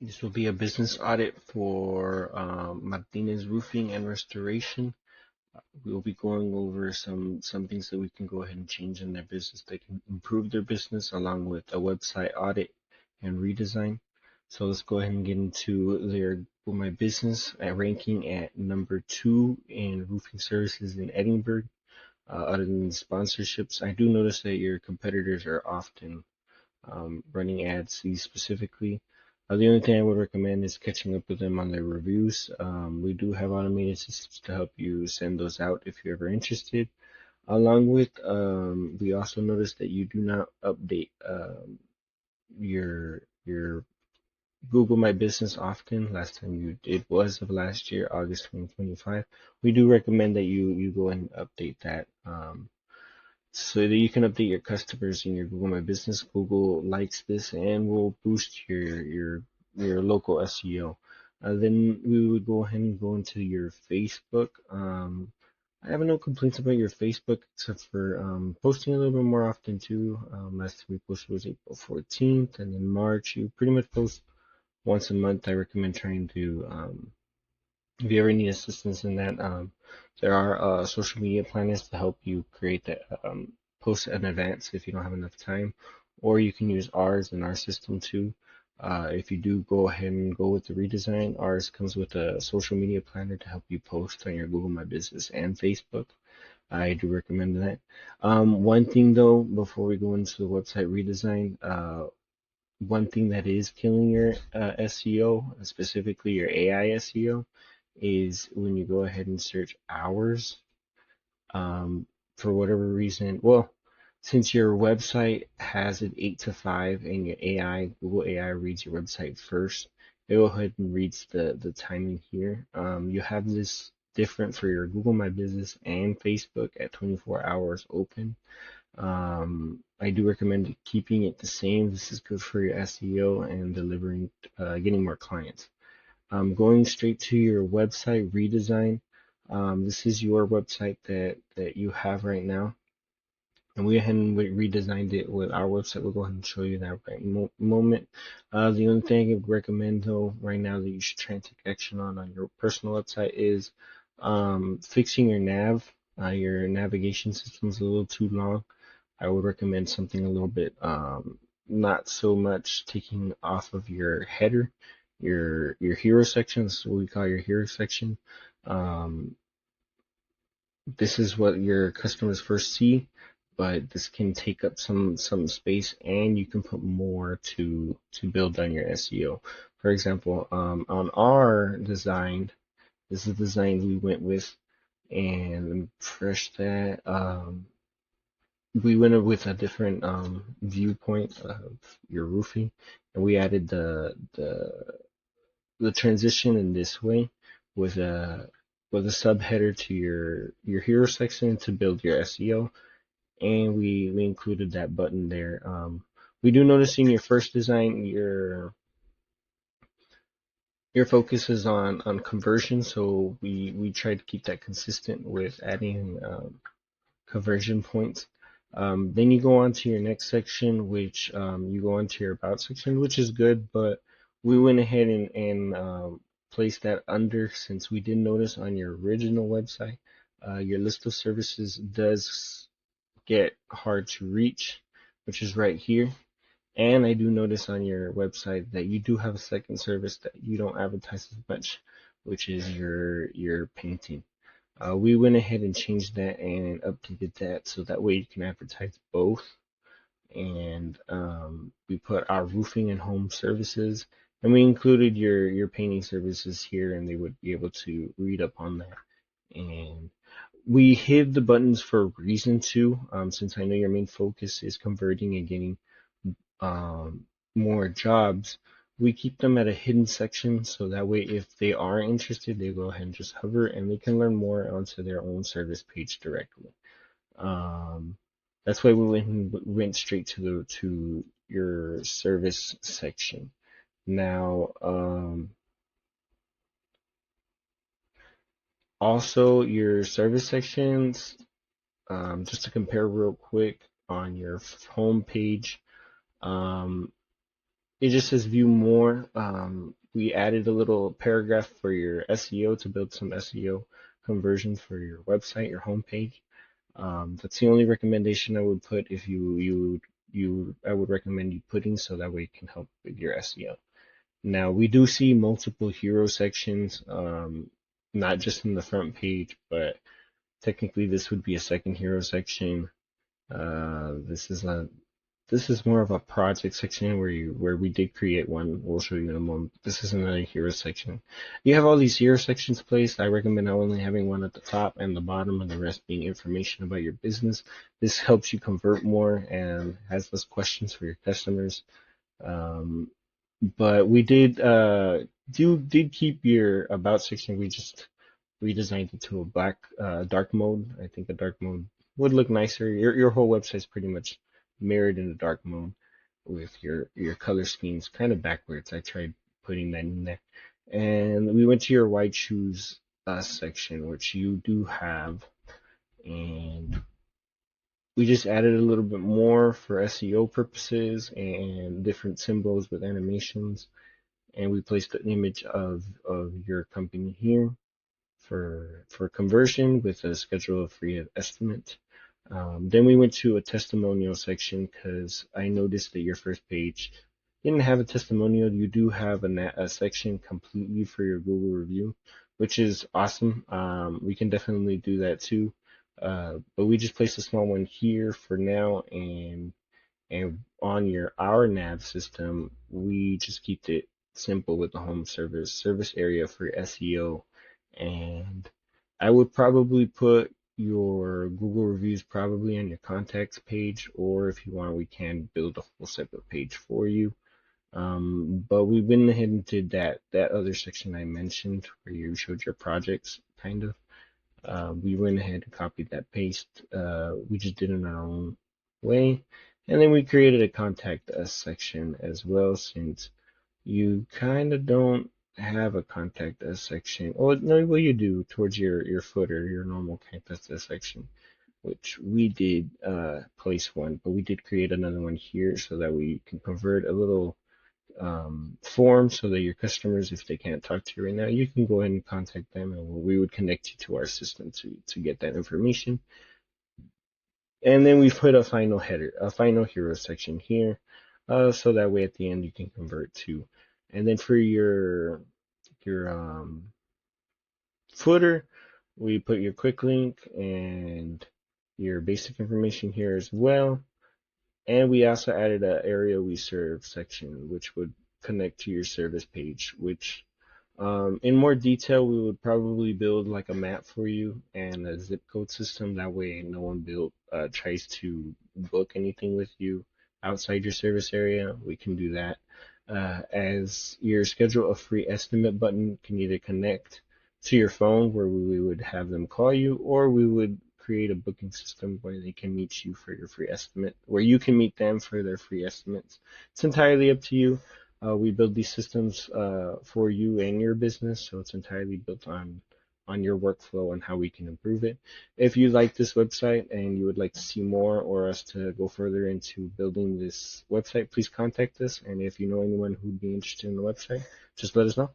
This will be a business audit for Martinez Roofing and Restoration. We'll be going over some things that we can go ahead and change in their business that can improve their business, along with a website audit and redesign. So let's go ahead and get into their My Business ranking at number 2 in roofing services in Edinburgh. Other than sponsorships, I do notice that your competitors are often running ads these specifically. The only thing I would recommend is catching up with them on their reviews. We do have automated systems to help you send those out if you're ever interested. Along with, we also noticed that you do not update your Google My Business often. Last time you did was of last year, August 2025. We do recommend that you go and update that. So that you can update your customers in your Google My Business. Google likes this and will boost your local SEO. Then we would go ahead and go into your Facebook. I have no complaints about your Facebook except for posting a little bit more often too. Last time we posted was April 14th, and in March you pretty much post once a month. I recommend trying to if you ever need assistance in that, there are social media planners to help you create that post in advance if you don't have enough time, or you can use ours in our system too. If you do go ahead and go with the redesign, ours comes with a social media planner to help you post on your Google My Business and Facebook. I do recommend that. One thing though, before we go into the website redesign, one thing that is killing your SEO, specifically your AI SEO, is when you go ahead and search hours. For whatever reason, well, since your website has it 8 to 5 and your Google AI reads your website first, it will go ahead and reads the timing here. You have this different for your Google My Business and Facebook at 24 hours open. I do recommend keeping it the same. This is good for your SEO and delivering, getting more clients. Going straight to your website redesign. This is your website that you have right now, and we went ahead and redesigned it with our website. We'll go ahead and show you that right moment. The only thing I would recommend though right now that you should try and take action on your personal website is fixing your nav. Your navigation system is a little too long. I would recommend something a little bit not so much taking off of your header, your hero section. This is what we call your hero section. Um, this is what your customers first see, but this can take up some space, and you can put more to build on your SEO. For example, on our design, this is the design we went with, and let me refresh that. We went with a different viewpoint of your roofing, and we added the transition in this way with a subheader to your hero section to build your SEO, and we included that button there. We do notice in your first design your focus is on conversion, so we try to keep that consistent with adding conversion points. Then you go on to your next section, which you go on to your about section, which is good, but we went ahead and placed that under, since we did notice on your original website, your list of services does get hard to reach, which is right here. And I do notice on your website that you do have a second service that you don't advertise as much, which is your painting. We went ahead and changed that and updated that so that way you can advertise both. And we put our roofing and home services, and we included your painting services here, and they would be able to read up on that. And we hid the buttons for a reason too, since I know your main focus is converting and getting more jobs. We keep them at a hidden section, so that way if they are interested, they go ahead and just hover and they can learn more onto their own service page directly. That's why we went straight to your service section. Now, also your service sections, just to compare real quick on your home page, it just says view more. We added a little paragraph for your SEO to build some SEO conversions for your website, your homepage. That's the only recommendation I would put if I would recommend you putting so that way it can help with your SEO. Now we do see multiple hero sections, not just in the front page, but technically this would be a second hero section. This is more of a project section where we did create one. We'll show you in a moment. This is another hero section. You have all these hero sections placed. I recommend only having one at the top and the bottom, and the rest being information about your business. This helps you convert more and has less questions for your customers. Um, but we did keep your about section. We just redesigned it to a dark mode. I think a dark mode would look nicer. Your whole website's pretty much mirrored in a dark mode with your color schemes kind of backwards. I tried putting that in there. And we went to your why choose us section, which you do have, and we just added a little bit more for SEO purposes and different symbols with animations. And we placed an image of your company here for conversion with a schedule of free estimate. Then we went to a testimonial section because I noticed that your first page didn't have a testimonial. You do have a section completely for your Google review, which is awesome. We can definitely do that too. But we just placed a small one here for now, and on our nav system, we just keep it simple with the home service area for SEO. And I would probably put your Google reviews probably on your contacts page, or if you want, we can build a whole separate page for you. But we went ahead and did that other section I mentioned where you showed your projects, kind of. We went ahead and copied that paste. We just did it in our own way. And then we created a contact us section as well, since you kind of don't have a contact us section. Oh, no, well, you do towards your footer, your normal contact us section, which we did place one, but we did create another one here so that we can convert a little form so that your customers, if they can't talk to you right now, you can go ahead and contact them, and we would connect you to our system to get that information. And then we put a final header, a final hero section here, so that way at the end you can convert to. And then for your footer, we put your quick link and your basic information here as well. And we also added an area we serve section, which would connect to your service page, which in more detail, we would probably build like a map for you and a zip code system. That way, no one tries to book anything with you outside your service area. We can do that. As your schedule a free estimate button can either connect to your phone where we would have them call you, or we would create a booking system where they can meet you for your free estimate, where you can meet them for their free estimates. It's entirely up to you. We build these systems for you and your business, so it's entirely built on your workflow and how we can improve it. If you like this website and you would like to see more or us to go further into building this website, please contact us. And if you know anyone who'd be interested in the website, just let us know.